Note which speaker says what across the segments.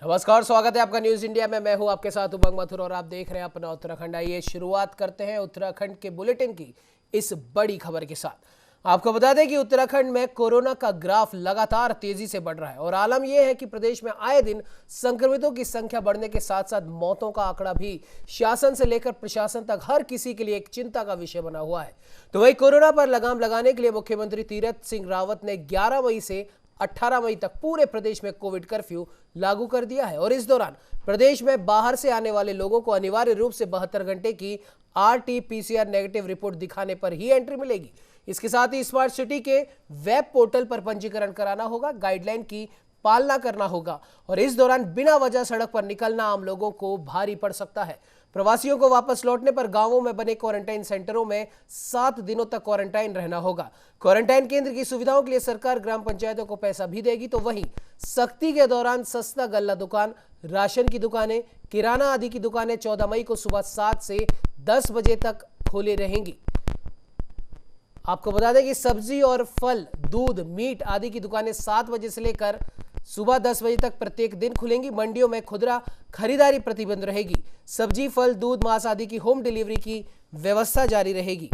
Speaker 1: नमस्कार, स्वागत है आपका न्यूज इंडिया में। मैं हूं आपके साथ उमंग मथुर और आप देख रहे हैं अपना उत्तराखंड। आइए शुरुआत करते हैं उत्तराखंड के बुलेटिन की इस बड़ी खबर के साथ। आपको बता दें कि उत्तराखंड में कोरोना का ग्राफ लगातार तेजी से बढ़ रहा है और आलम यह है कि प्रदेश में आए दिन संक्रमितों की संख्या बढ़ने के साथ साथ मौतों का आंकड़ा भी शासन से लेकर प्रशासन तक हर किसी के लिए एक चिंता का विषय बना हुआ है। तो वही कोरोना पर लगाम लगाने के लिए मुख्यमंत्री तीरथ सिंह रावत ने 11 मई से 18 मई तक पूरे प्रदेश में कोविड कर्फ्यू लागू कर दिया है और इस दौरान प्रदेश में बाहर से आने वाले लोगों को अनिवार्य रूप से 72 घंटे की RT-PCR नेगेटिव रिपोर्ट दिखाने पर ही एंट्री मिलेगी। इसके साथ ही स्मार्ट सिटी के वेब पोर्टल पर पंजीकरण कराना होगा, गाइडलाइन की पालना करना होगा और इस दौरान बिना वजह सड़क पर निकलना आम लोगों को भारी पड़ सकता है। प्रवासियों को वापस लौटने पर गांवों में बने क्वारंटाइन सेंटरों में 7 दिनों तक क्वारंटाइन रहना होगा। क्वारंटाइन केंद्र की सुविधाओं के लिए सरकार ग्राम पंचायतों को पैसा भी देगी। तो वहीं सख्ती के दौरान सस्ता गल्ला दुकान, राशन की दुकानें, किराना आदि की दुकानें 14 मई को सुबह 7 से 10 बजे तक खुली रहेंगी। आपको बता दें कि सब्जी और फल, दूध, मीट आदि की दुकानें 7 बजे से लेकर सुबह 10 बजे तक प्रत्येक दिन खुलेंगी। मंडियों में खुदरा खरीदारी प्रतिबंध रहेगी। सब्जी, फल, दूध, मांस आदि की होम डिलीवरी की व्यवस्था जारी रहेगी।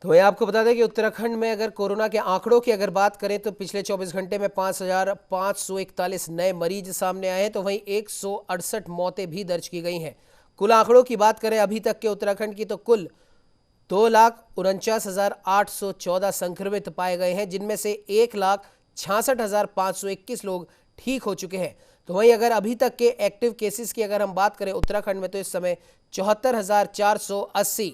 Speaker 1: तो मैं आपको बता दें कि उत्तराखंड में अगर कोरोना के आंकड़ों की अगर बात करें तो पिछले 24 घंटे में 5,541 नए मरीज सामने आए हैं। तो वहीं 168 मौतें भी दर्ज की गई हैं। कुल आंकड़ों की बात करें अभी तक के उत्तराखंड की तो कुल 2,49,814 संक्रमित पाए गए हैं, जिनमें से 1,66,521 लोग ठीक हो चुके हैं। तो वहीं अगर अभी तक के एक्टिव केसेस की अगर हम बात करें उत्तराखंड में तो इस समय 74,480।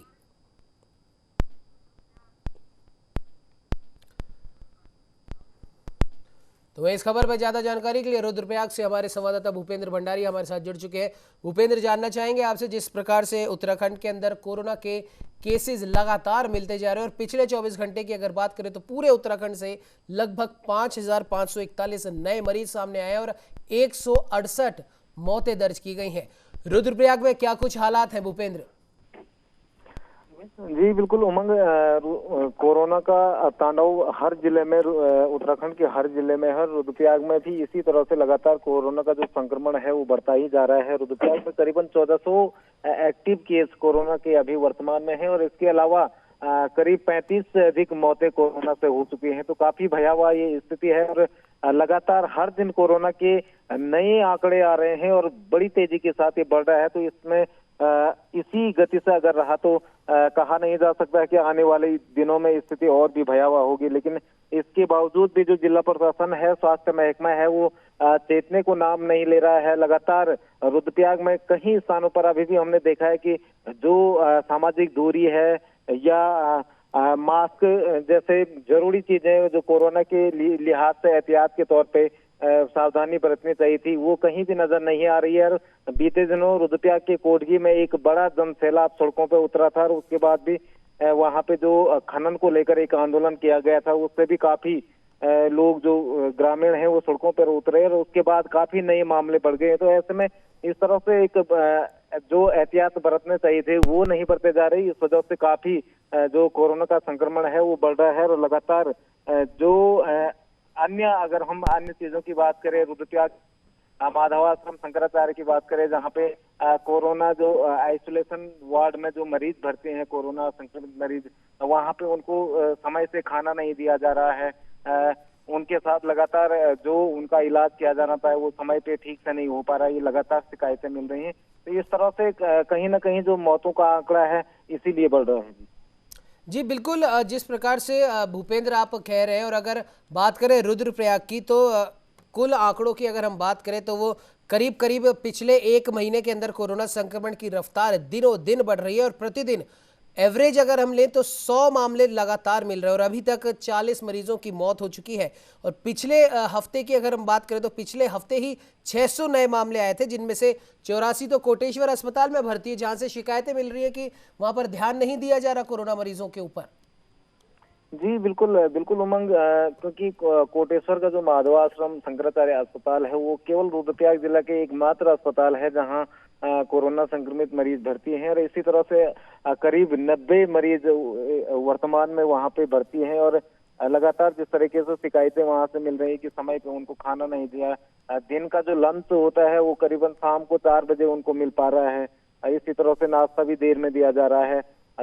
Speaker 1: तो इस खबर पर ज्यादा जानकारी के लिए रुद्रप्रयाग से हमारे संवाददाता भूपेंद्र भंडारी हमारे साथ जुड़ चुके हैं। भूपेंद्र, जानना चाहेंगे आपसे, जिस प्रकार से उत्तराखंड के अंदर कोरोना के केसेस लगातार मिलते जा रहे हैं और पिछले 24 घंटे की अगर बात करें तो पूरे उत्तराखंड से लगभग 5,541 नए मरीज सामने आए और 168 मौतें दर्ज की गई हैं। रुद्रप्रयाग में क्या कुछ हालात हैं भूपेंद्र?
Speaker 2: जी बिल्कुल उमंग, कोरोना का तांडव हर जिले में, उत्तराखंड के हर जिले में है। रुद्रप्रयाग में भी इसी तरह से लगातार कोरोना का जो संक्रमण है वो बढ़ता ही जा रहा है। रुद्रप्रयाग में करीबन 1400 एक्टिव केस कोरोना के अभी वर्तमान में है और इसके अलावा करीब 35 से अधिक मौतें कोरोना से हो चुकी हैं। तो काफी भयावह ये स्थिति है और लगातार हर दिन कोरोना के नए आंकड़े आ रहे हैं और बड़ी तेजी के साथ ये बढ़ रहा है। तो इसमें इसी गति से अगर रहा तो कहा नहीं जा सकता कि आने वाले दिनों में स्थिति और भी भयावह होगी। लेकिन इसके बावजूद भी जो जिला प्रशासन है, स्वास्थ्य महकमा है, वो चेतने को नाम नहीं ले रहा है। लगातार रुद्रप्रयाग में कई स्थानों पर अभी भी हमने देखा है कि जो सामाजिक दूरी है या मास्क जैसे जरूरी चीजें जो कोरोना के लिहाज से एहतियात के तौर पे सावधानी बरतनी चाहिए थी, वो कहीं भी नजर नहीं आ रही है। और बीते दिनों रुद्रप्रयाग के कोटगी में एक बड़ा जनसैलाब सड़कों पे उतरा था और उसके बाद भी वहां पे जो खनन को लेकर एक आंदोलन किया गया था, उससे भी काफी लोग जो ग्रामीण हैं वो सड़कों पर उतरे और उसके बाद काफी नए मामले बढ़ गए। तो ऐसे में इस तरह से एक जो एहतियात बरतने चाहिए थे वो नहीं बरते जा रही। इस वजह से काफी जो कोरोना का संक्रमण है वो बढ़ रहा है और लगातार जो अन्य अगर हम अन्य चीजों की बात करें, रुद्रप्रयाग माधवाश्रम शंकराचार्य की बात करें, जहाँ पे कोरोना जो आइसोलेशन वार्ड में जो मरीज भर्ती हैं, कोरोना संक्रमित मरीज, वहाँ पे उनको समय से खाना नहीं दिया जा रहा है। उनके साथ लगातार जो उनका इलाज किया जाना था वो समय पे ठीक से नहीं हो पा रहा है। ये लगातार शिकायतें मिल रही हैं। तो इस तरह से कहीं ना कहीं जो मौतों का आंकड़ा है इसीलिए बढ़ रहा है।
Speaker 1: जी बिल्कुल, जिस प्रकार से भूपेंद्र आप कह रहे हैं और अगर बात करें रुद्रप्रयाग की तो कुल आंकड़ों की अगर हम बात करें तो वो करीब करीब पिछले 1 महीने के अंदर कोरोना संक्रमण की रफ्तार दिनों दिन बढ़ रही है और प्रतिदिन एवरेज अगर हम लें तो 100 मामले लगातार मिल रहे हैं और अभी तक 40 मरीजों की मौत हो चुकी है। और पिछले हफ्ते की अगर हम बात करें तो पिछले हफ्ते ही 600 नए मामले आए थे, जिनमें से 84 तो कोटेश्वर अस्पताल में भर्ती है, जहां से शिकायतें मिल रही है कि वहां पर ध्यान नहीं दिया जा रहा कोरोना मरीजों के ऊपर।
Speaker 2: जी बिल्कुल बिल्कुल उमंग, क्योंकि कोटेश्वर का जो माधवाश्रम शंकराचार्य अस्पताल है वो केवल रुद्रप्रयाग जिला के एकमात्र अस्पताल है जहां कोरोना संक्रमित मरीज भर्ती हैं। और इसी तरह से करीब 90 मरीज वर्तमान में वहां पे भर्ती हैं। और लगातार जिस तरीके से शिकायतें वहां से मिल रही है कि समय पे उनको खाना नहीं दिया, दिन का जो लंच होता है वो करीबन शाम को 4 बजे उनको मिल पा रहा है। इसी तरह से नाश्ता भी देर में दिया जा रहा है,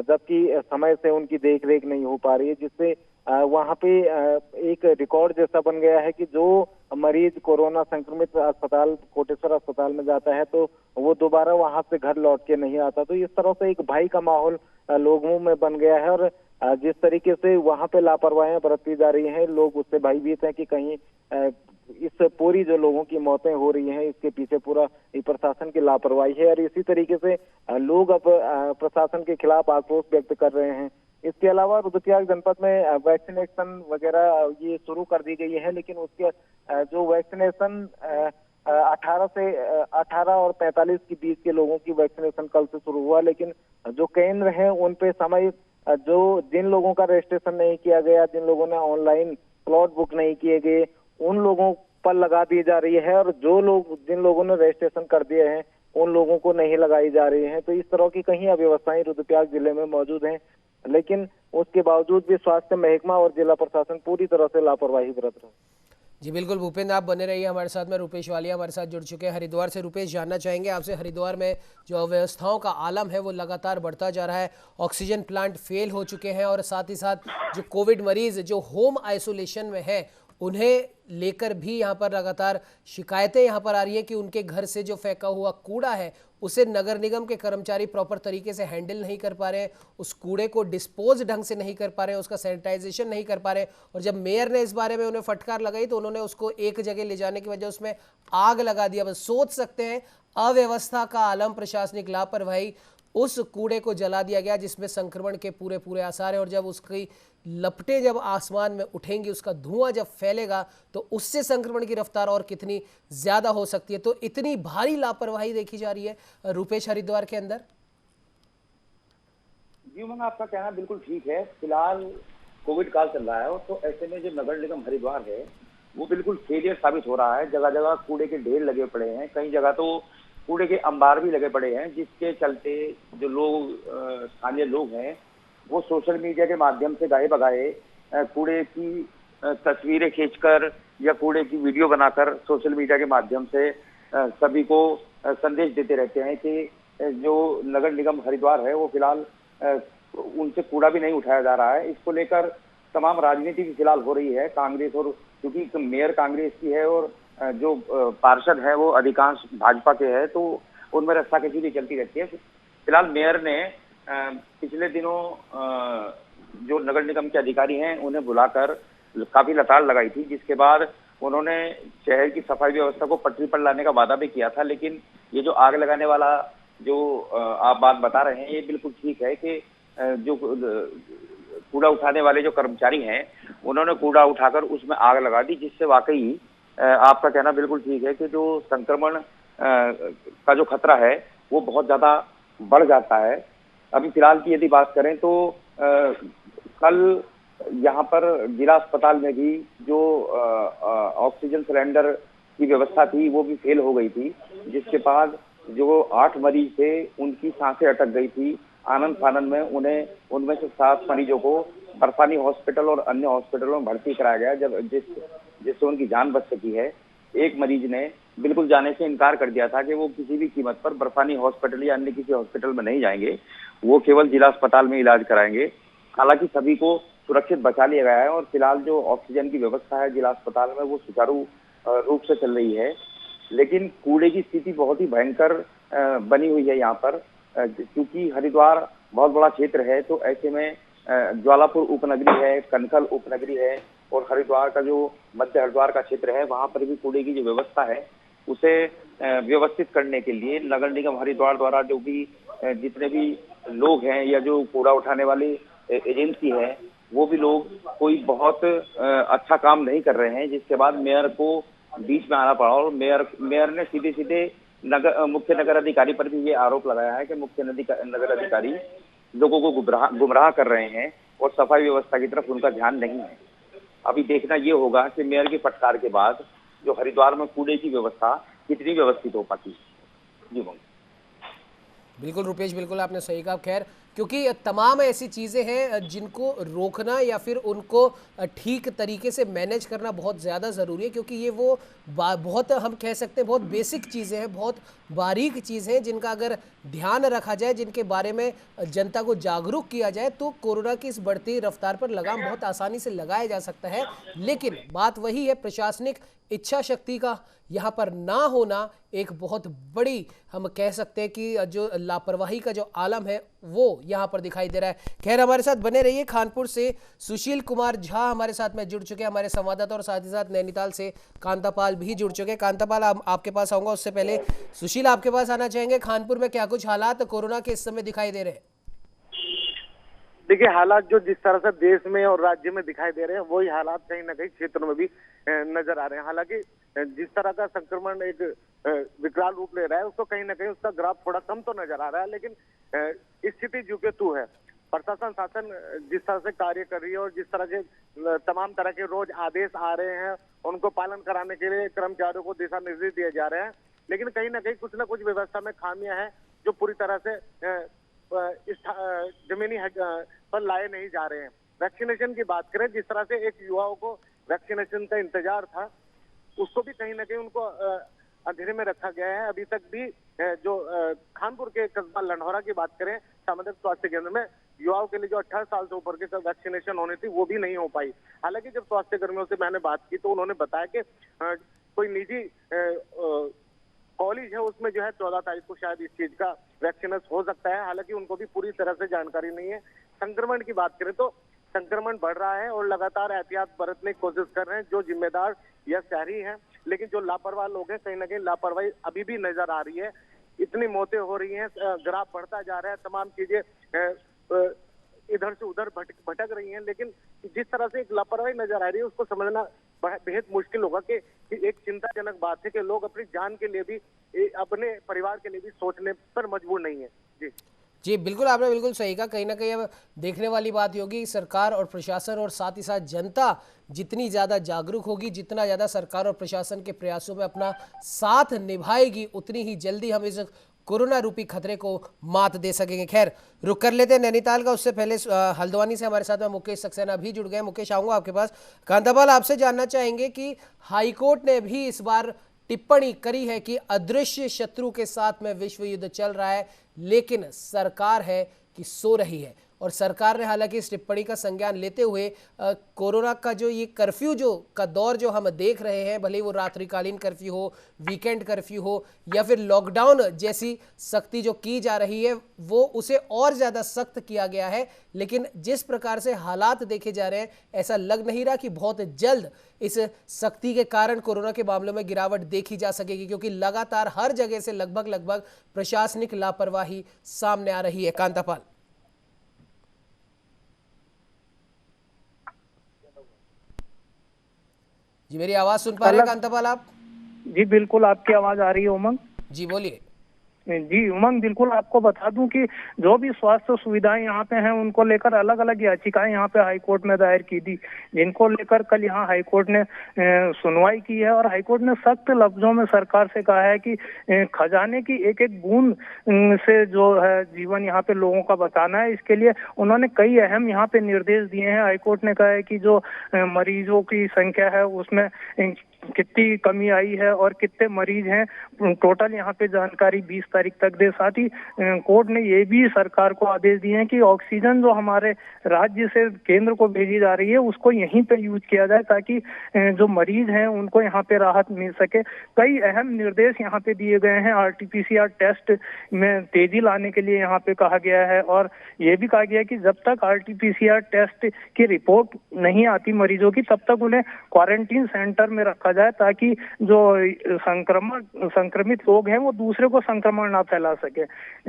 Speaker 2: जबकि समय से उनकी देख रेख नहीं हो पा रही है, जिससे वहां पे एक रिकॉर्ड जैसा बन गया है कि जो मरीज कोरोना संक्रमित अस्पताल कोटेश्वर अस्पताल में जाता है तो वो दोबारा वहां से घर लौट के नहीं आता। तो इस तरह से एक भय का माहौल लोगों में बन गया है। और जिस तरीके से वहां पे लापरवाहियां बरती जा रही हैं, लोग उससे भयभीत हैं कि कहीं इस पूरी जो लोगों की मौतें हो रही हैं इसके पीछे पूरा प्रशासन की लापरवाही है। और इसी तरीके से लोग अब प्रशासन के खिलाफ आक्रोश व्यक्त कर रहे हैं। इसके अलावा रुद्रप्रयाग जनपद में वैक्सीनेशन वगैरह ये शुरू कर दी गई है, लेकिन उसके जो वैक्सीनेशन 18 और 45 के बीच के लोगों की वैक्सीनेशन कल से शुरू हुआ, लेकिन जो केंद्र हैं उन पे समय जो जिन लोगों का रजिस्ट्रेशन नहीं किया गया, जिन लोगों ने ऑनलाइन स्लॉट बुक नहीं किए गए, उन लोगों पर लगा दी जा रही है। और जिन लोगों ने रजिस्ट्रेशन कर दिए हैं उन लोगों को नहीं लगाई जा रही है। तो इस तरह की कहीं अव्यवस्थाएं रुद्रप्रयाग जिले में मौजूद हैं, लेकिन उसके बावजूद भी स्वास्थ्य महकमा और जिला प्रशासन पूरी तरह से लापरवाही बरत रहा है।
Speaker 1: जी बिल्कुल भूपेंद्र, आप बने रहिए हमारे साथ में। रुपेश वालिया हमारे साथ जुड़ चुके हैं हरिद्वार से। रुपेश, जानना चाहेंगे आपसे, हरिद्वार में जो अव्यवस्थाओं का आलम है वो लगातार बढ़ता जा रहा है। ऑक्सीजन प्लांट फेल हो चुके हैं और साथ ही साथ जो कोविड मरीज जो होम आइसोलेशन में है उन्हें लेकर भी यहाँ पर लगातार शिकायतें यहाँ पर आ रही है कि उनके घर से जो फेंका हुआ कूड़ा है उसे नगर निगम के कर्मचारी प्रॉपर तरीके से हैंडल नहीं कर पा रहे हैं, उस कूड़े को डिस्पोज ढंग से नहीं कर पा रहे हैं, उसका सैनिटाइजेशन नहीं कर पा रहे हैं। और जब मेयर ने इस बारे में उन्हें फटकार लगाई तो उन्होंने उसको एक जगह ले जाने की वजह उसमें आग लगा दिया। बस सोच सकते हैं अव्यवस्था का आलम, प्रशासनिक लापरवाही, उस कूड़े को जला दिया गया जिसमें संक्रमण के पूरे पूरे आसार है। और जब उसकी लपटें जब आसमान में उठेंगी, उसका धुआं जब फैलेगा तो उससे संक्रमण की रफ्तार और कितनी ज्यादा हो सकती है। तो इतनी भारी लापरवाही देखी जा रही है रुपेश हरिद्वार के अंदर।
Speaker 3: जी उमंग, आपका कहना बिल्कुल ठीक है। फिलहाल कोविड काल चल रहा है तो ऐसे में जो नगर निगम हरिद्वार है वो बिल्कुल फेलियर साबित हो रहा है। जगह जगह कूड़े के ढेर लगे पड़े हैं, कई जगह तो कूड़े के अंबार भी लगे पड़े हैं, जिसके चलते जो लोग स्थानीय लोग हैं वो सोशल मीडिया के माध्यम से गाए बगाए कूड़े की तस्वीरें खींचकर या कूड़े की वीडियो बनाकर सोशल मीडिया के माध्यम से सभी को संदेश देते रहते हैं कि जो नगर निगम हरिद्वार है वो फिलहाल उनसे कूड़ा भी नहीं उठाया जा रहा है। इसको लेकर तमाम राजनीति की फिलहाल हो रही है। कांग्रेस, और क्योंकि मेयर कांग्रेस की है और जो पार्षद है वो अधिकांश भाजपा के हैं, तो उनमें रस्साकशी चलती रहती है। फिलहाल मेयर ने पिछले दिनों जो नगर निगम के अधिकारी हैं उन्हें बुलाकर काफी लताड़ लगाई थी, जिसके बाद उन्होंने शहर की सफाई व्यवस्था को पटरी पर लाने का वादा भी किया था। लेकिन ये जो आग लगाने वाला जो आप बात बता रहे हैं ये बिल्कुल ठीक है कि जो कूड़ा उठाने वाले जो कर्मचारी हैं उन्होंने कूड़ा उठाकर उसमें आग लगा दी, जिससे वाकई आपका कहना बिल्कुल ठीक है कि जो संक्रमण का जो खतरा है वो बहुत ज्यादा बढ़ जाता है। अभी फिलहाल की यदि बात करें तो कल यहाँ पर जिला अस्पताल में भी जो ऑक्सीजन सिलेंडर की व्यवस्था थी वो भी फेल हो गई थी, जिसके बाद जो 8 मरीज थे उनकी सांसें अटक गई थी। आनंद फानंद में उनमें से 7 मरीजों को बर्फानी हॉस्पिटल और अन्य हॉस्पिटलों में भर्ती कराया गया, जिससे उनकी जान बच सकी है। एक मरीज ने बिल्कुल जाने से इनकार कर दिया था कि वो किसी भी कीमत पर बर्फानी हॉस्पिटल या अन्य किसी हॉस्पिटल में नहीं जाएंगे, वो केवल जिला अस्पताल में इलाज कराएंगे। हालांकि सभी को सुरक्षित बचा लिया गया है और फिलहाल जो ऑक्सीजन की व्यवस्था है जिला अस्पताल में वो सुचारू रूप से चल रही है। लेकिन कूड़े की स्थिति बहुत ही भयंकर बनी हुई है यहाँ पर, क्योंकि हरिद्वार बहुत बड़ा क्षेत्र है, तो ऐसे में ज्वालापुर उपनगरी है, कनखल उपनगरी है और हरिद्वार का जो मध्य हरिद्वार का क्षेत्र है वहां पर भी कूड़े की जो व्यवस्था है उसे व्यवस्थित करने के लिए नगर निगम हरिद्वार द्वारा जो भी जितने भी लोग हैं या जो कूड़ा उठाने वाली एजेंसी है, वो भी लोग कोई बहुत अच्छा काम नहीं कर रहे हैं, जिसके बाद मेयर को बीच में आना पड़ा। और मेयर ने सीधे सीधे मुख्य नगर अधिकारी पर भी ये आरोप लगाया है कि मुख्य नगर अधिकारी लोगों को गुमराह कर रहे हैं और सफाई व्यवस्था की तरफ उनका ध्यान नहीं है। अभी देखना ये होगा कि मेयर की फटकार के बाद जो हरिद्वार में कूड़े की व्यवस्था कितनी व्यवस्थित हो पाती है। जी
Speaker 1: बिल्कुल रुपेश, बिल्कुल आपने सही कहा। खैर, क्योंकि तमाम ऐसी चीज़ें हैं जिनको रोकना या फिर उनको ठीक तरीके से मैनेज करना बहुत ज़्यादा ज़रूरी है, क्योंकि ये वो बहुत, हम कह सकते हैं, बहुत बेसिक चीज़ें हैं, बहुत बारीक चीज़ें हैं जिनका अगर ध्यान रखा जाए, जिनके बारे में जनता को जागरूक किया जाए, तो कोरोना की इस बढ़ती रफ्तार पर लगाम बहुत आसानी से लगाया जा सकता है। लेकिन बात वही है, प्रशासनिक इच्छा शक्ति का यहाँ पर ना होना एक बहुत बड़ी, हम कह सकते हैं कि जो लापरवाही का जो आलम है वो यहाँ पर दिखाई दे रहा है। खैर, हमारे साथ बने रहिए। कानपुर से सुशील कुमार झा हमारे साथ में जुड़ चुके हैं, हमारे संवाददाता, और साथ ही साथ नैनीताल से कांतापाल भी जुड़ चुके हैं। कांतापाल, आपके पास आऊंगा, उससे पहले सुशील आपके पास आना चाहेंगे। कानपुर में क्या कुछ हालात कोरोना के इस समय दिखाई दे रहे हैं?
Speaker 4: देखिए, हालात जो जिस तरह से देश में और राज्य में दिखाई दे रहे हैं, वही हालात कहीं ना कहीं क्षेत्र में भी नजर आ रहे हैं। हालांकि जिस तरह का संक्रमण एक विकराल रूप ले रहा है, उसको कहीं ना कहीं उसका ग्राफ थोड़ा कम तो नजर आ रहा है, लेकिन स्थिति जो के तू है। प्रशासन शासन जिस तरह से कार्य कर रही है और जिस तरह के तमाम तरह के रोज आदेश आ रहे हैं, उनको पालन कराने के लिए कर्मचारियों को दिशा निर्देश दिए जा रहे हैं, लेकिन कहीं ना कहीं कुछ ना कुछ व्यवस्था में खामियां हैं जो पूरी तरह से जमीनी पर लाए नहीं जा रहे हैं। वैक्सीनेशन की बात करें, जिस तरह से एक युवाओं को वैक्सीनेशन का इंतजार था, उसको भी कहीं ना कहीं उनको अंधेरे में रखा गया है। अभी तक भी जो खानपुर के कस्बा लंढौरा की बात करें, सामुदायिक स्वास्थ्य केंद्र में युवाओं के लिए जो 18 साल से ऊपर के वैक्सीनेशन होनी थी, वो भी नहीं हो पाई। हालांकि जब स्वास्थ्य कर्मियों से मैंने बात की तो उन्होंने बताया कि कोई निजी कॉलेज है, उसमें जो है 14 तारीख को शायद इस चीज का वैक्सीनेस हो सकता है। हालांकि उनको भी पूरी तरह से जानकारी नहीं है। संक्रमण की बात करें तो संक्रमण बढ़ रहा है और लगातार एहतियात बरतने की कोशिश कर रहे हैं जो जिम्मेदार या शहरी हैं, लेकिन जो लापरवाह लोग हैं, कहीं ना कहीं लापरवाही अभी भी नजर आ रही है। इतनी मौतें हो रही हैं, ग्राफ बढ़ता जा रहा है, तमाम चीजें इधर से उधर भटक रही हैं, लेकिन जिस तरह से एक लापरवाही नजर आ रही है, उसको समझना बेहद मुश्किल होगा कि एक चिंताजनक बात है कि लोग अपनी जान के लिए भी, अपने परिवार के लिए भी सोचने पर मजबूर नहीं है।
Speaker 1: जी बिल्कुल, आपने बिल्कुल सही कहा। कहीं ना कहीं अब देखने वाली बात होगी, सरकार और प्रशासन और साथ ही साथ जनता जितनी ज़्यादा जागरूक होगी, जितना ज़्यादा सरकार और प्रशासन के प्रयासों में अपना साथ निभाएगी, उतनी ही जल्दी हम इस कोरोना रूपी खतरे को मात दे सकेंगे। खैर, रुक कर लेते हैं नैनीताल का। उससे पहले हल्द्वानी से हमारे साथ में मुकेश सक्सेना भी जुड़ गए। मुकेश, आऊँगा आपके पास। कांतापाल, आपसे जानना चाहेंगे कि हाईकोर्ट ने भी इस बार टिप्पणी करी है कि अदृश्य शत्रु के साथ में विश्व युद्ध चल रहा है, लेकिन सरकार है कि सो रही है। और सरकार ने हालांकि इस टिप्पणी का संज्ञान लेते हुए कोरोना का जो ये कर्फ्यू जो का दौर जो हम देख रहे हैं, भले वो रात्रिकालीन कर्फ्यू हो, वीकेंड कर्फ्यू हो, या फिर लॉकडाउन जैसी सख्ती जो की जा रही है, वो उसे और ज़्यादा सख्त किया गया है। लेकिन जिस प्रकार से हालात देखे जा रहे हैं, ऐसा लग नहीं रहा कि बहुत जल्द इस सख्ती के कारण कोरोना के मामलों में गिरावट देखी जा सकेगी, क्योंकि लगातार हर जगह से लगभग प्रशासनिक लापरवाही सामने आ रही है। कांतापाल, जी मेरी आवाज सुन पा रहे हैं कांतापाल आप?
Speaker 4: जी बिल्कुल, आपकी आवाज आ रही है उमंग।
Speaker 1: जी बोलिए।
Speaker 4: जी उमंग, बिल्कुल आपको बता दूं कि जो भी स्वास्थ्य सुविधाएं यहाँ पे हैं, उनको लेकर अलग अलग याचिकाएं यहाँ पे हाईकोर्ट में दायर की थी, जिनको लेकर कल यहाँ हाईकोर्ट ने सुनवाई की है। और हाईकोर्ट ने सख्त लफ्जों में सरकार से कहा है कि खजाने की एक एक बूंद से जो है जीवन यहाँ पे लोगों का बचाना है। इसके लिए उन्होंने कई अहम यहाँ पे निर्देश दिए हैं। हाईकोर्ट ने कहा है कि जो मरीजों की संख्या है उसमें कितनी कमी आई है और कितने मरीज हैं, टोटल यहाँ पे जानकारी 20 तारीख तक दे। साथ ही कोर्ट ने ये भी सरकार को आदेश दिए हैं कि ऑक्सीजन जो हमारे राज्य से केंद्र को भेजी जा रही है, उसको यहीं पे यूज किया जाए, ताकि जो मरीज हैं उनको यहाँ पे राहत मिल सके। कई अहम निर्देश यहाँ पे दिए गए हैं। RT-PCR टेस्ट में तेजी लाने के लिए यहाँ पे कहा गया है, और ये भी कहा गया है कि जब तक RT-PCR टेस्ट की रिपोर्ट नहीं आती मरीजों की, तब तक उन्हें क्वारंटीन सेंटर में रखा रखा जाए, ताकि जो संक्रमित लोग हैं वो दूसरे को संक्रमण ना फैला सके।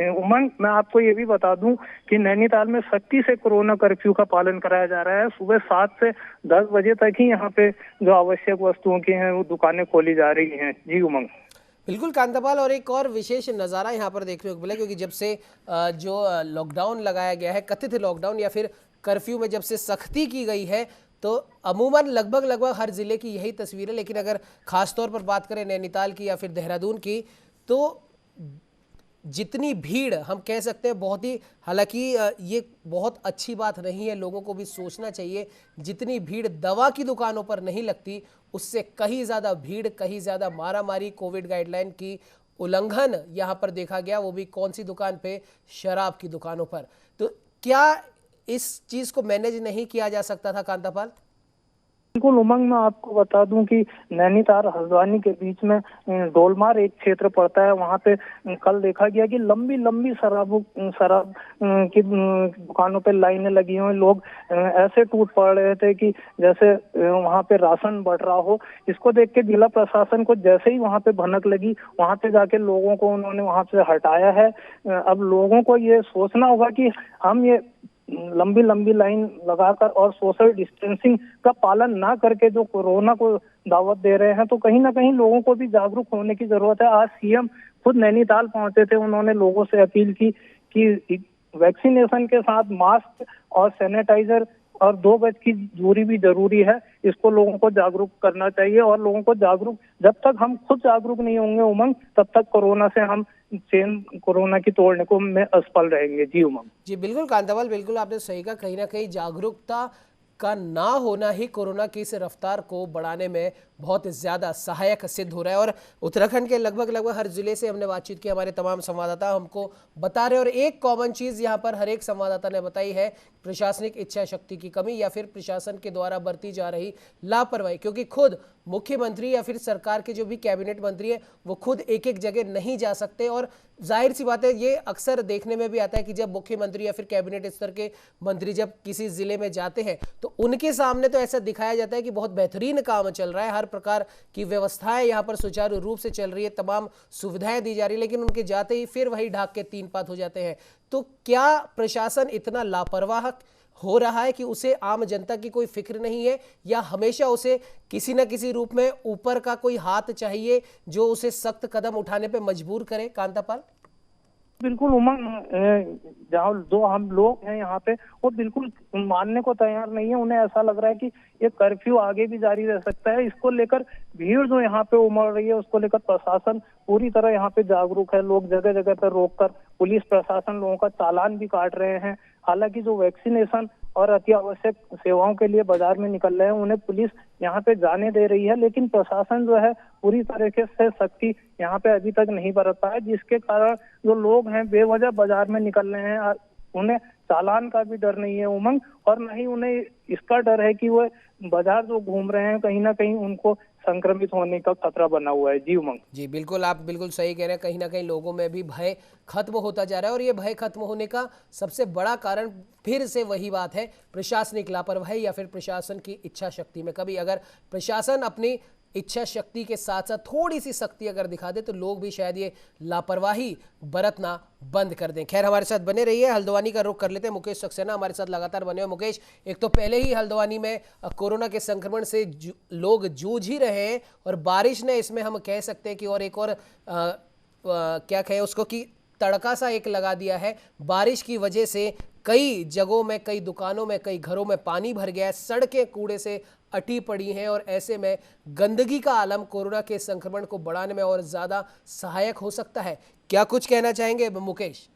Speaker 4: उमंग, मैं आपको ये भी बता दूं कि नैनीताल में सख्ती से कोरोना कर्फ्यू का पालन कराया जा रहा है। सुबह 7 से 10 बजे तक ही यहाँ पे जो आवश्यक वस्तुओं की हैं वो दुकानें खोली जा रही हैं। जी उमंग।
Speaker 1: बिल्कुल कांतापाल, और एक और विशेष नज़ारा यहाँ पर देखने को मिला, क्योंकि जब से जो लॉकडाउन लगाया गया है, कथित लॉकडाउन या फिर कर्फ्यू में जब से सख्ती की गई है, तो अमूमन लगभग हर ज़िले की यही तस्वीर है। लेकिन अगर ख़ास तौर पर बात करें नैनीताल की या फिर देहरादून की, तो जितनी भीड़ हम कह सकते हैं बहुत ही, हालांकि ये बहुत अच्छी बात नहीं है, लोगों को भी सोचना चाहिए, जितनी भीड़ दवा की दुकानों पर नहीं लगती उससे कहीं ज़्यादा भीड़, कहीं ज़्यादा मारामारी, कोविड गाइडलाइन की उल्लंघन यहाँ पर देखा गया, वो भी कौन सी दुकान पे? शराब की दुकानों पर। तो क्या इस चीज़ को मैनेज नहीं किया जा सकता था कांतापाल?
Speaker 4: बिल्कुल उमंग, मैं आपको बता दूं कि नैनीताल हल्द्वानी के बीच में डोलमार एक क्षेत्र पड़ता है। वहां पे कल देखा गया कि लंबी लंबी शराब की दुकानों पे लाइनें लगी हुई, लोग ऐसे टूट पड़ रहे थे कि जैसे वहां पे राशन बढ़ रहा हो। इसको देख के जिला प्रशासन को जैसे ही वहां पे भनक लगी, वहां पे जाके लोगों को उन्होंने वहां से हटाया है। अब लोगों को ये सोचना होगा कि हम ये लंबी लंबी लाइन लगाकर और सोशल डिस्टेंसिंग का पालन ना करके जो कोरोना को दावत दे रहे हैं, तो कहीं ना कहीं लोगों को भी जागरूक होने की जरूरत है। आज सीएम खुद नैनीताल पहुंचे थे, उन्होंने लोगों से अपील की कि वैक्सीनेशन के साथ मास्क और सैनिटाइजर और 2 गज की दूरी भी जरूरी है। इसको लोगों को जागरूक करना चाहिए, और लोगों को जागरूक, जब तक हम खुद जागरूक नहीं होंगे उमंग, तब तक कोरोना से हम चेन कोरोना की तोड़ने को में असफल रहेंगे। जी उमंग।
Speaker 1: जी बिल्कुल कांतापाल, बिल्कुल आपने सही कहा, कहीं ना कहीं जागरूकता का ना होना ही कोरोना की इस रफ्तार को बढ़ाने में बहुत ज़्यादा सहायक सिद्ध हो रहा है। और उत्तराखंड के लगभग हर ज़िले से हमने बातचीत की, हमारे तमाम संवाददाता हमको बता रहे हैं, और एक कॉमन चीज़ यहाँ पर हर एक संवाददाता ने बताई है, प्रशासनिक इच्छा शक्ति की कमी या फिर प्रशासन के द्वारा बरती जा रही लापरवाही। क्योंकि खुद मुख्यमंत्री या फिर सरकार के जो भी कैबिनेट मंत्री है वो खुद एक एक जगह नहीं जा सकते, और जाहिर सी बात है ये अक्सर देखने में भी आता है कि जब मुख्यमंत्री या फिर कैबिनेट स्तर के मंत्री जब किसी जिले में जाते हैं तो उनके सामने तो ऐसा दिखाया जाता है कि बहुत बेहतरीन काम चल रहा है, हर प्रकार की व्यवस्थाएं यहाँ पर सुचारू रूप से चल रही है, तमाम सुविधाएं दी जा रही है, लेकिन उनके जाते ही फिर वही ढाक के 3 पात हो जाते हैं। तो क्या प्रशासन इतना लापरवाह हो रहा है कि उसे आम जनता की कोई फिक्र नहीं है, या हमेशा उसे किसी न किसी रूप में ऊपर का कोई हाथ चाहिए जो उसे सख्त कदम उठाने पे मजबूर करे? कांतापाल
Speaker 4: बिल्कुल उमंग, जहाँ जो हम लोग हैं यहाँ पे वो बिल्कुल मानने को तैयार नहीं है। उन्हें ऐसा लग रहा है कि ये कर्फ्यू आगे भी जारी रह सकता है। इसको लेकर भीड़ जो यहाँ पे उमड़ रही है उसको लेकर प्रशासन पूरी तरह यहाँ पे जागरूक है। लोग जगह जगह पर रोककर पुलिस प्रशासन लोगों का चालान भी काट रहे हैं। हालांकि जो वैक्सीनेशन और अति आवश्यक सेवाओं के लिए बाजार में निकल रहे हैं उन्हें पुलिस यहाँ पे जाने दे रही है, लेकिन प्रशासन जो है पूरी तरीके से सख्ती यहाँ पे अभी तक नहीं बरता है, जिसके कारण जो लोग हैं बेवजह बाजार में निकल रहे हैं। उन्हें चालान का भी डर नहीं है उमंग, और न ही उन्हें इसका डर है कि वो बाजार जो घूम रहे हैं कहीं ना कहीं उनको संक्रमित होने का खतरा बना हुआ है। जी उमंग।
Speaker 1: जी बिल्कुल, आप बिल्कुल सही कह रहे हैं, कहीं ना कहीं लोगों में भी भय खत्म होता जा रहा है, और ये भय खत्म होने का सबसे बड़ा कारण फिर से वही बात है, प्रशासनिक लापरवाही या फिर प्रशासन की इच्छा शक्ति में कभी। अगर प्रशासन अपनी इच्छा शक्ति के साथ साथ थोड़ी सी सख्ती अगर दिखा दे तो लोग भी शायद ये लापरवाही बरतना बंद कर दें। खैर, हमारे साथ बने रहिए, हल्द्वानी का रुख कर लेते हैं। मुकेश सक्सेना हमारे साथ लगातार बने हुए। मुकेश, एक तो पहले ही हल्द्वानी में कोरोना के संक्रमण से लोग जूझ ही रहे हैं, और बारिश ने इसमें हम कह सकते हैं कि और एक और क्या कहें उसको कि तड़का सा एक लगा दिया है। बारिश की वजह से कई जगहों में, कई दुकानों में, कई घरों में पानी भर गया है, सड़कें कूड़े से अटी पड़ी हैं, और ऐसे में गंदगी का आलम कोरोना के संक्रमण को बढ़ाने में और ज्यादा सहायक हो सकता है। क्या कुछ कहना चाहेंगे मुकेश?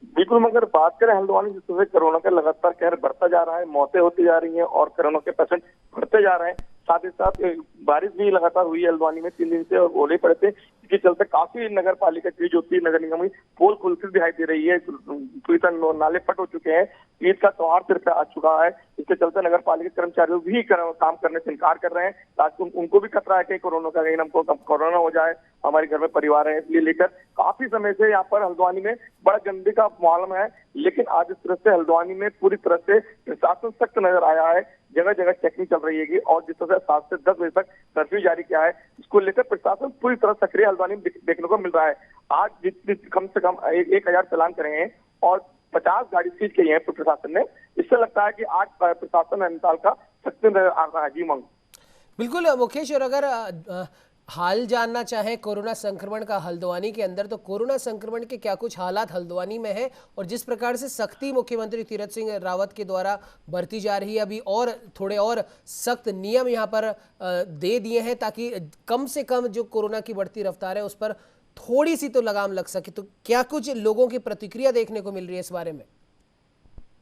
Speaker 5: बिल्कुल, मगर बात करें हल्द्वानी जिस तरह कोरोना का लगातार कहर बढ़ता जा रहा है, मौतें होती जा रही हैं और कोरोना के पेशेंट बढ़ते जा रहे हैं, साथ ही साथ बारिश भी लगातार हुई है हल्द्वानी में 3 दिन से, और ओले पड़े थे, इसके चलते काफी नगर पालिका की जो होती है नगर निगम की पोल खुलती दिखाई दे रही है, पूरी तरह नाले फट हो चुके हैं, ईद का त्योहार सिर पे आ चुका है। इसके चलते नगर पालिका कर्मचारी भी काम करने से इनकार कर रहे हैं, ताकि उनको भी खतरा है कि कोरोना का, कहीं हमको कोरोना हो जाए, हमारे घर में परिवार है, इसलिए लेकर काफी समय से यहाँ पर हल्द्वानी में बड़ा गंदगी का मालूम है। लेकिन आज इस तरह से हल्द्वानी में पूरी तरह से प्रशासन सख्त नजर आया है, जगह जगह चेकिंग चल रही है और जिस तरह से 7 से 10 बजे तक कर्फ्यू जारी किया है, इसको लेकर प्रशासन पूरी तरह सक्रिय हल्द्वानी में देखने को मिल रहा है। आज जितने कम से कम 1000 चालान करे हैं और 50 गाड़ी सीज की है प्रशासन ने। इससे लगता है कि आज प्रशासन नैनीताल का सख्ती नजर आ रहा है। जी मंग,
Speaker 1: बिल्कुल मुकेश, और अगर हाल जानना चाहे कोरोना संक्रमण का हल्द्वानी के अंदर, तो कोरोना संक्रमण के क्या कुछ हालात हल्द्वानी में है और जिस प्रकार से सख्ती मुख्यमंत्री तीरथ सिंह रावत के द्वारा बरती जा रही है, अभी और थोड़े और सख्त नियम यहाँ पर दे दिए हैं ताकि कम से कम जो कोरोना की बढ़ती रफ्तार है उस पर थोड़ी सी तो लगाम लग सके, तो क्या कुछ लोगों की प्रतिक्रिया देखने को मिल रही है इस बारे में?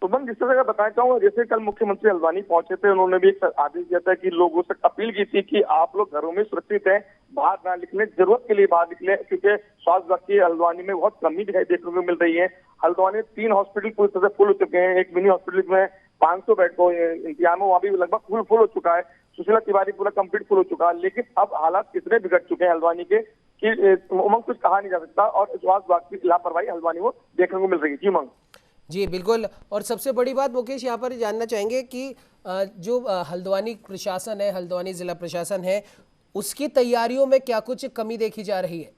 Speaker 5: तो मैं जिस तरह बताना चाहूंगा, जैसे कल मुख्यमंत्री हल्द्वानी पहुंचे थे, उन्होंने भी एक आदेश दिया था कि लोगों से अपील की थी कि आप लोग घरों में सुरक्षित हैं, बाहर ना निकले, जरूरत के लिए बाहर निकले, क्योंकि स्वास्थ्य विभाग की हल्द्वानी में बहुत कमी दिखाई देखने को मिल रही है। हल्द्वानी 3 हॉस्पिटल पूरी तरह से फुल हो चुके हैं। एक मिनी हॉस्पिटल में 500 बेड को इंतजाम है, वहाँ भी लगभग फुल हो चुका है। सुशीला तिवारी पूरा कंप्लीट फुल हो चुका है। लेकिन अब हालात कितने बिगड़ चुके हैं हल्द्वानी के कि उमंग कुछ कहा नहीं जा सकता और स्वास्थ्य विभाग की लापरवाही हल्द्वानी को देखने को मिल रही है। जी उमंग
Speaker 1: जी बिल्कुल, और सबसे बड़ी बात मुकेश यहाँ पर जानना चाहेंगे कि जो हल्द्वानी प्रशासन है, हल्द्वानी जिला प्रशासन है, उसकी तैयारियों में क्या कुछ कमी देखी जा रही है?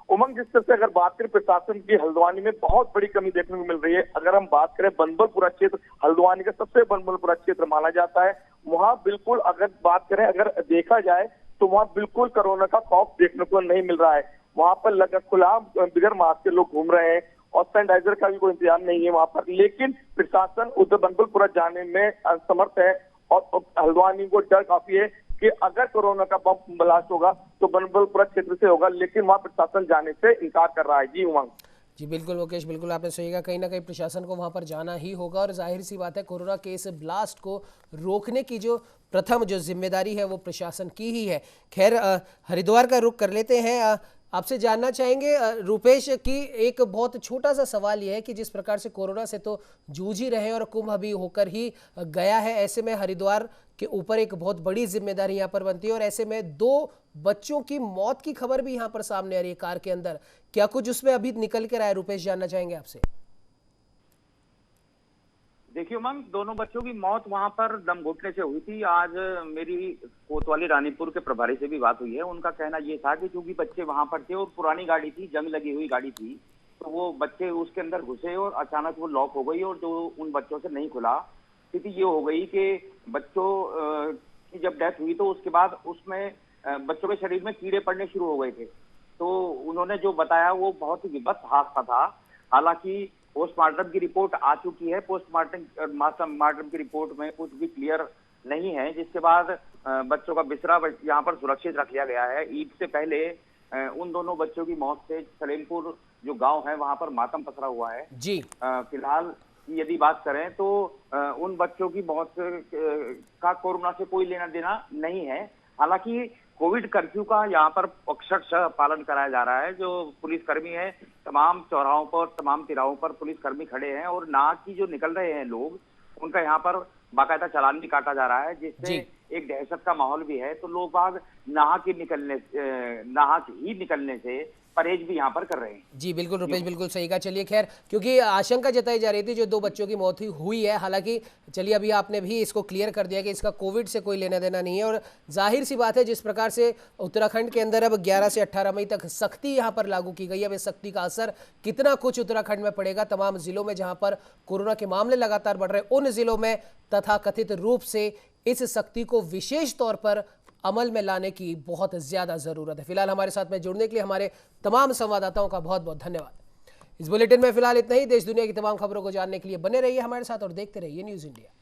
Speaker 5: उमंग, जिस तरह से अगर बात करें प्रशासन की, हल्द्वानी में बहुत बड़ी कमी देखने को मिल रही है। अगर हम बात करें बनबलपुरा क्षेत्र, हल्द्वानी का सबसे बनबलपुरा क्षेत्र माना जाता है, वहां बिल्कुल अगर बात करें, अगर देखा जाए तो वहां बिल्कुल कोरोना का खौफ देखने को नहीं मिल रहा है। वहां पर लगा खुला बिगर मास्क के लोग घूम रहे हैं और सैनिटाइजर का भी कोई इंतजाम नहीं है वहां पर। लेकिन प्रशासन उधर बनबलपुरा जाने में असमर्थ है और हल्द्वानी को डर काफी है कि अगर कोरोना का बम ब्लास्ट होगा तो बनबलपुरा क्षेत्र से होगा, लेकिन वहां प्रशासन जाने से इनकार कर रहा है। जी उमंग
Speaker 1: जी बिल्कुल मुकेश, बिल्कुल आपने सही कहा, कहीं ना कहीं प्रशासन को वहां पर जाना ही होगा और जाहिर सी बात है कोरोना के इस ब्लास्ट को रोकने की जो प्रथम जो जिम्मेदारी है वो प्रशासन की ही है। खैर हरिद्वार का रुख कर लेते हैं। आपसे जानना चाहेंगे रूपेश की एक बहुत छोटा सा सवाल यह है कि जिस प्रकार से कोरोना से तो जूझ ही रहे और कुंभ अभी होकर ही गया है, ऐसे में हरिद्वार के ऊपर एक बहुत बड़ी जिम्मेदारी यहाँ पर बनती है और ऐसे में 2 बच्चों की मौत की खबर भी यहाँ पर सामने आ रही है कार के अंदर, क्या कुछ उसमें अभी निकल कर आया? रूपेश जानना चाहेंगे आपसे।
Speaker 3: देखिए उमंग, दोनों बच्चों की मौत वहां पर दम घुटने से हुई थी। आज मेरी कोतवाली रानीपुर के प्रभारी से भी बात हुई है। उनका कहना यह था कि चूंकि बच्चे वहां पर थे और पुरानी गाड़ी थी, जंग लगी हुई गाड़ी थी, तो वो बच्चे उसके अंदर घुसे और अचानक वो लॉक हो गई और जो उन बच्चों से नहीं खुला। स्थिति ये हो गई कि बच्चों की जब डेथ हुई तो उसके बाद उसमें बच्चों के शरीर में कीड़े पड़ने शुरू हो गए थे। तो उन्होंने जो बताया वो बहुत ही विभत्स हादसा था। हालांकि पोस्टमार्टम की रिपोर्ट आ चुकी है। पोस्टमार्टम की रिपोर्ट में कुछ भी क्लियर नहीं है, जिसके बाद बच्चों का बिस्तरा यहाँ पर सुरक्षित रख लिया गया है। ईद से पहले उन दोनों बच्चों की मौत से सलेमपुर जो गांव है वहां पर मातम पसरा हुआ है।
Speaker 1: जी
Speaker 3: फिलहाल यदि बात करें तो उन बच्चों की मौत का कोरोना से कोई लेना देना नहीं है। हालांकि कोविड कर्फ्यू का यहाँ पर अक्षरशः पालन कराया जा रहा है। जो पुलिसकर्मी है, तमाम चौराहों पर, तमाम तिराहों पर पुलिसकर्मी खड़े हैं और नाक की जो निकल रहे हैं लोग, उनका यहाँ पर बाकायदा चालान भी काटा जा रहा है, जिससे एक दहशत का माहौल भी है। तो लोग बाग नाहक ही निकलने से परहेज भी यहाँ पर कर रहे हैं।
Speaker 1: जी बिल्कुल रुपेश, बिल्कुल सही कहा। चलिए खैर, क्योंकि आशंका जताई जा रही थी जो 2 बच्चों की मौत हुई है, हालांकि चलिए अभी आपने भी इसको क्लियर कर दिया कि इसका कोविड से कोई लेना देना नहीं है। और जाहिर सी बात है जिस प्रकार से उत्तराखंड के अंदर अब 11 से 18 मई तक सख्ती यहाँ पर लागू की गई है, अब इस सख्ती का असर कितना कुछ उत्तराखंड में पड़ेगा, तमाम जिलों में जहाँ पर कोरोना के मामले लगातार बढ़ रहे, उन जिलों में तथाकथित रूप से इस सख्ती को विशेष तौर पर अमल में लाने की बहुत ज्यादा जरूरत है। फिलहाल हमारे साथ में जुड़ने के लिए हमारे तमाम संवाददाताओं का बहुत बहुत धन्यवाद। इस बुलेटिन में फिलहाल इतना ही। देश दुनिया की तमाम खबरों को जानने के लिए बने रहिए हमारे साथ और देखते रहिए न्यूज़ इंडिया।